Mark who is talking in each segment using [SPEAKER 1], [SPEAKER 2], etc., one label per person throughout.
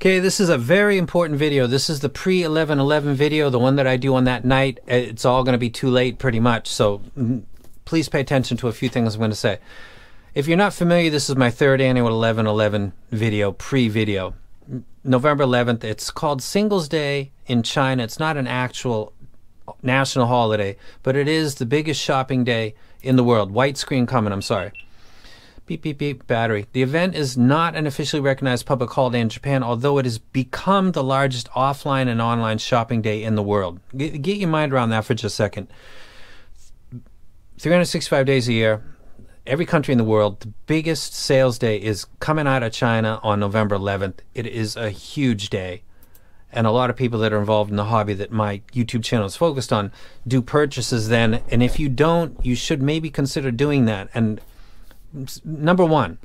[SPEAKER 1] Okay, this is a very important video. This is the pre-11/11 video, the one that I do on that night. It's all going to be too late pretty much, so please pay attention to a few things I'm going to say. If you're not familiar, this is my third annual 11/11 video, pre-video. November 11th, it's called Singles Day in China. It's not an actual national holiday, but it is the biggest shopping day in the world. White screen coming, I'm sorry. Beep, beep, beep, battery. The event is not an officially recognized public holiday in Japan, although it has become the largest offline and online shopping day in the world. Get your mind around that for just a second. 365 days a year, every country in the world, the biggest sales day is coming out of China on November 11th. It is a huge day. And a lot of people that are involved in the hobby that my YouTube channel is focused on do purchases then. And if you don't, you should maybe consider doing that. And number one,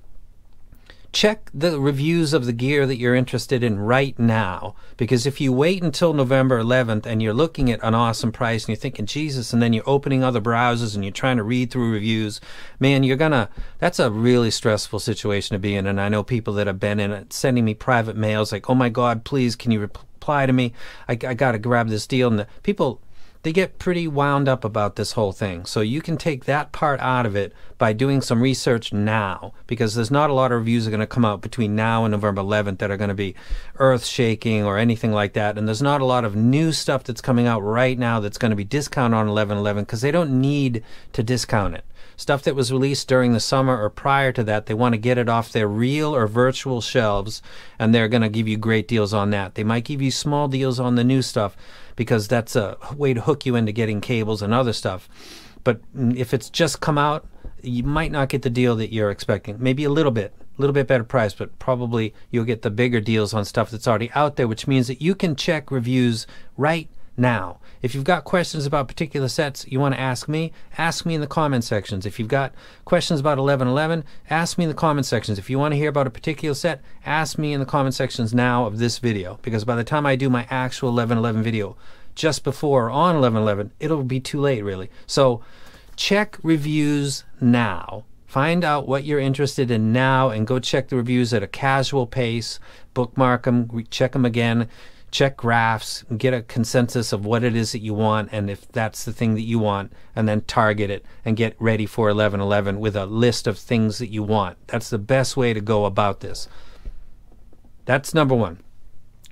[SPEAKER 1] check the reviews of the gear that you're interested in right now, because if you wait until November 11th and you're looking at an awesome price and you're thinking Jesus, and then you're opening other browsers and you're trying to read through reviews, man, that's a really stressful situation to be in. And I know people that have been in it sending me private mails like, oh my God, please can you reply to me, I gotta grab this deal. And the people, they get pretty wound up about this whole thing. So you can take that part out of it by doing some research now, because there's not a lot of reviews that are going to come out between now and November 11th that are going to be earth-shaking or anything like that. And there's not a lot of new stuff that's coming out right now that's going to be discounted on 11/11, because they don't need to discount it. Stuff that was released during the summer or prior to that, they want to get it off their real or virtual shelves, and they're going to give you great deals on that. They might give you small deals on the new stuff, because that's a way to hook you into getting cables and other stuff. But if it's just come out, you might not get the deal that you're expecting. Maybe a little bit better price, but probably you'll get the bigger deals on stuff that's already out there, which means that you can check reviews right now. If you've got questions about particular sets you want to ask me in the comment sections. If you've got questions about 11/11, ask me in the comment sections. If you want to hear about a particular set, ask me in the comment sections now of this video, because by the time I do my actual 11/11 video just before or on 11/11, it'll be too late really. So check reviews now. Find out what you're interested in now and go check the reviews at a casual pace. Bookmark them, check them again. Check graphs, get a consensus of what it is that you want, and if that's the thing that you want, and then target it and get ready for 11/11 with a list of things that you want. That's the best way to go about this. That's number one.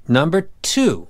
[SPEAKER 1] Number two,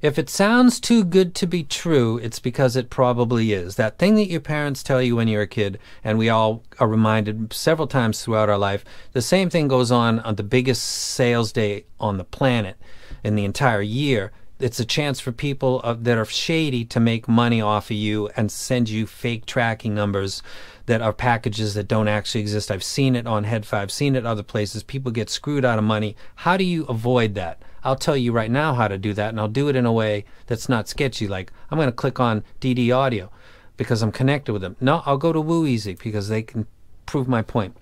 [SPEAKER 1] if it sounds too good to be true, it's because it probably is. That thing that your parents tell you when you're a kid, and we all are reminded several times throughout our life, the same thing goes on the biggest sales day on the planet in the entire year. It's a chance for people that are shady to make money off of you and send you fake tracking numbers that are packages that don't actually exist. I've seen it on Head5, I've seen it other places. People get screwed out of money. How do you avoid that? I'll tell you right now how to do that, and I'll do it in a way that's not sketchy. Like, I'm going to click on DD Audio because I'm connected with them. No, I'll go to WooEasy because they can prove my point.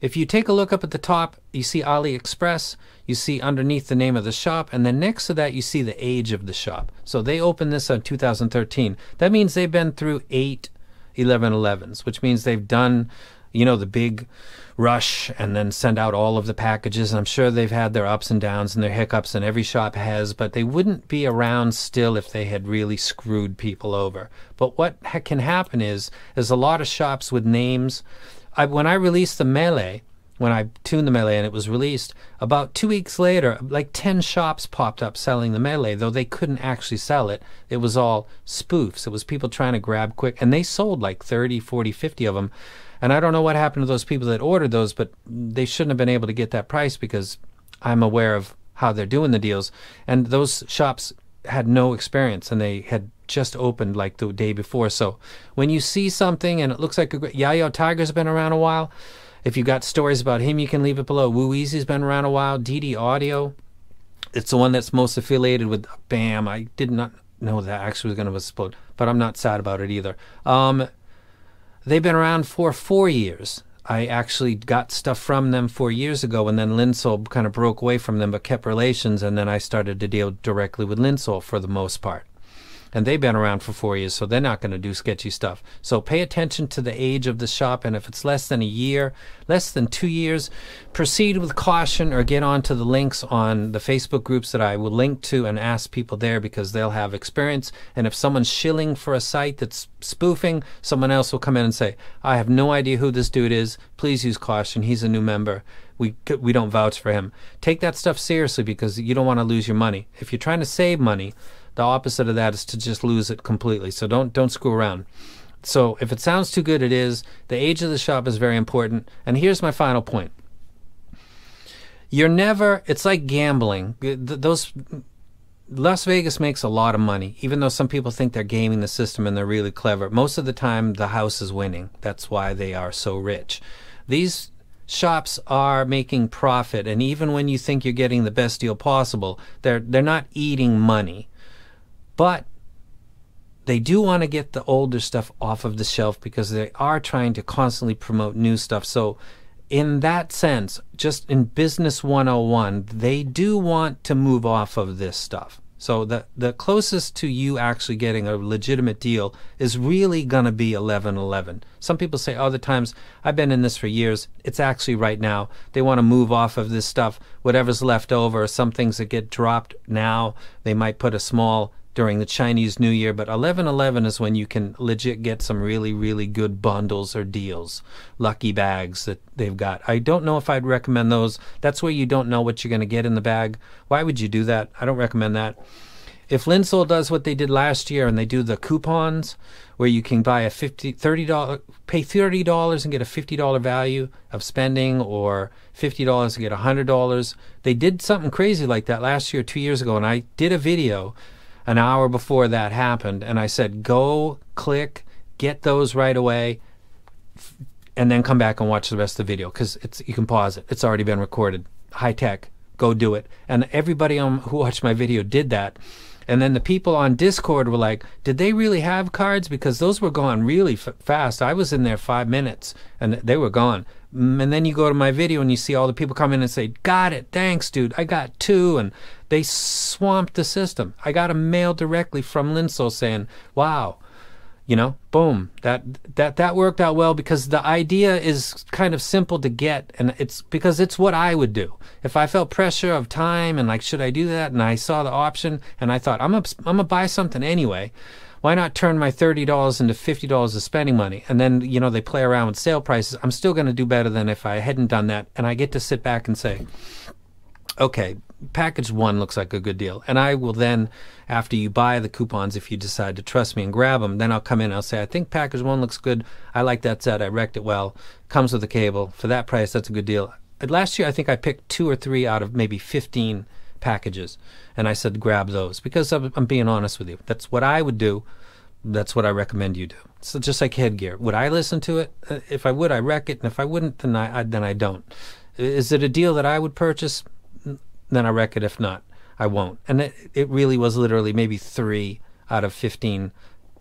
[SPEAKER 1] If you take a look up at the top, you see AliExpress, you see underneath the name of the shop, and then next to that you see the age of the shop. So they opened this in 2013. That means they've been through 8 11/11s, which means they've done, you know, the big rush and then send out all of the packages. And I'm sure they've had their ups and downs and their hiccups, and every shop has, but they wouldn't be around still if they had really screwed people over. But what can happen is, there's a lot of shops with names. When I released the Melee, when I tuned the Melee and it was released, about 2 weeks later, like 10 shops popped up selling the Melee, though they couldn't actually sell it. It was all spoofs. It was people trying to grab quick, and they sold like 30, 40, 50 of them. And I don't know what happened to those people that ordered those, but they shouldn't have been able to get that price, because I'm aware of how they're doing the deals. And those shops had no experience, and they had just opened like the day before. So when you see something and it looks like a great, Yayo Tiger's been around a while. If you got stories about him, you can leave it below. WooEasy's been around a while. DD Audio, it's the one that's most affiliated with BAM. I did not know that actually was going to explode, but I'm not sad about it either. They've been around for 4 years. I actually got stuff from them 4 years ago, and then Linsol kind of broke away from them but kept relations, and then I started to deal directly with Linsol for the most part. and they've been around for 4 years, so they're not going to do sketchy stuff. So pay attention to the age of the shop, and if it's less than a year, less than 2 years, proceed with caution or get onto the links on the Facebook groups that I will link to and ask people there, because they'll have experience. And if someone's shilling for a site that's spoofing, someone else will come in and say, I have no idea who this dude is. Please use caution. He's a new member. We don't vouch for him. Take that stuff seriously, because you don't want to lose your money. If you're trying to save money, the opposite of that is to just lose it completely. So don't screw around. So if it sounds too good, it is. The age of the shop is very important. And here's my final point. You're never, it's like gambling. Las Vegas makes a lot of money, even though some people think they're gaming the system and they're really clever. Most of the time, the house is winning. That's why they are so rich. These shops are making profit, and even when you think you're getting the best deal possible, they're not eating money. But they do want to get the older stuff off of the shelf, because they are trying to constantly promote new stuff. So in that sense, just in business 101, they do want to move off of this stuff. So the closest to you actually getting a legitimate deal is really going to be 1111. Some people say other times, I've been in this for years. It's actually right now. They want to move off of this stuff. Whatever's left over, some things that get dropped now, they might put a small during the Chinese New Year, but 1111 is when you can legit get some really, really good bundles or deals, lucky bags that they've got. I don't know if I'd recommend those. That's where you don't know what you're going to get in the bag. Why would you do that? I don't recommend that. If Linsol does what they did last year and they do the coupons where you can buy a pay $30 and get a $50 value of spending, or $50 to get $100, they did something crazy like that last year, 2 years ago, and I did a video an hour before that happened, and I said, go click, get those right away, and then come back and watch the rest of the video, because you can pause it. It's already been recorded. High tech. Go do it. And everybody who watched my video did that. And then the people on Discord were like, did they really have cards? Because those were gone really fast. I was in there 5 minutes, and they were gone. And then you go to my video and you see all the people come in and say, got it, thanks dude, I got 2, and they swamped the system. I got a mail directly from Linsol saying, wow, you know, boom, that worked out well, because the idea is kind of simple to get, and it's because it's what I would do. If I felt pressure of time and like, should I do that? And I saw the option and I thought, I'm gonna buy something anyway. Why not turn my $30 into $50 of spending money? And then, you know, they play around with sale prices. I'm still going to do better than if I hadn't done that. And I get to sit back and say, okay, package 1 looks like a good deal. And I will then, after you buy the coupons, if you decide to trust me and grab them, then I'll come in and I'll say, I think package 1 looks good. I like that set. I wrecked it well. Comes with a cable. For that price, that's a good deal. Last year, I think I picked 2 or 3 out of maybe 15 packages, and I said grab those, because I'm being honest with you. That's what I would do. That's what I recommend you do. So just like headgear, would I listen to it? If I would, I wreck it, and if I wouldn't, then I don't. Is it a deal that I would purchase? Then I wreck it. If not, I won't. And it really was literally maybe 3 out of 15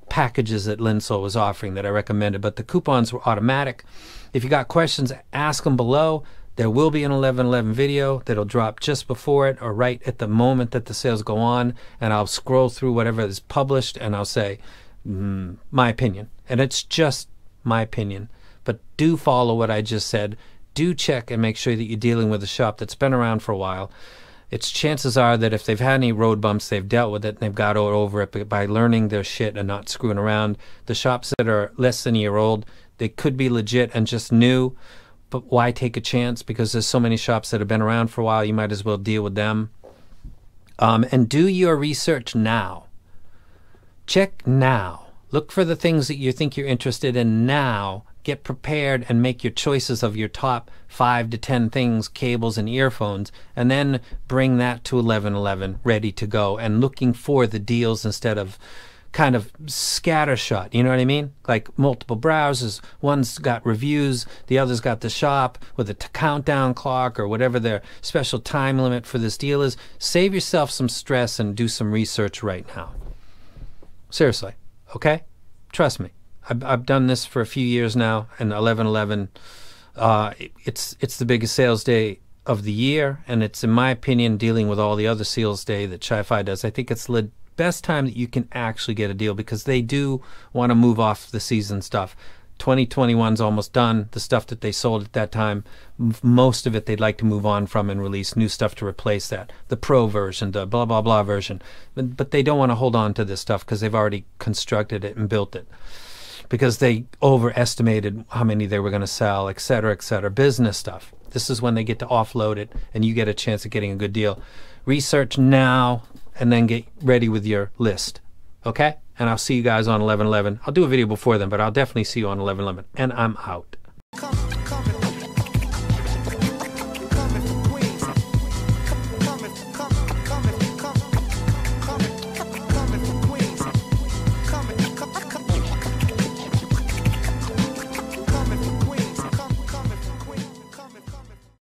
[SPEAKER 1] packages that Linsol was offering that I recommended, but the coupons were automatic. If you got questions, ask them below. There will be an 1111 video that'll drop just before it, or right at the moment that the sales go on, and I'll scroll through whatever is published and I'll say, my opinion. And it's just my opinion. But do follow what I just said. Do check and make sure that you're dealing with a shop that's been around for a while. It's chances are that if they've had any road bumps, they've dealt with it and they've got over it by learning their shit and not screwing around. The shops that are less than a year old, they could be legit and just new. But why take a chance? Because there's so many shops that have been around for a while, you might as well deal with them. And do your research now. Check now. Look for the things that you think you're interested in now. Get prepared and make your choices of your top 5 to 10 things, cables and earphones, and then bring that to 1111 ready to go and looking for the deals instead of kind of scattershot, you know what I mean? Like multiple browsers. One's got reviews, the other's got the shop with a countdown clock or whatever their special time limit for this deal is. Save yourself some stress and do some research right now. Seriously, okay? Trust me. I've done this for a few years now, and 1111, it's the biggest sales day of the year, and it's, in my opinion, dealing with all the other sales day that Chifi does. I think it's the best time that you can actually get a deal, because they do want to move off the season stuff. 2021's almost done. The stuff that they sold at that time, most of it they'd like to move on from and release new stuff to replace that. The Pro version, the blah, blah, blah version. But they don't want to hold on to this stuff because they've already constructed it and built it, because they overestimated how many they were going to sell, et cetera, business stuff. This is when they get to offload it and you get a chance of getting a good deal. Research now and then get ready with your list. Okay? And I'll see you guys on 11/11. I'll do a video before then, but I'll definitely see you on 11/11. And I'm out.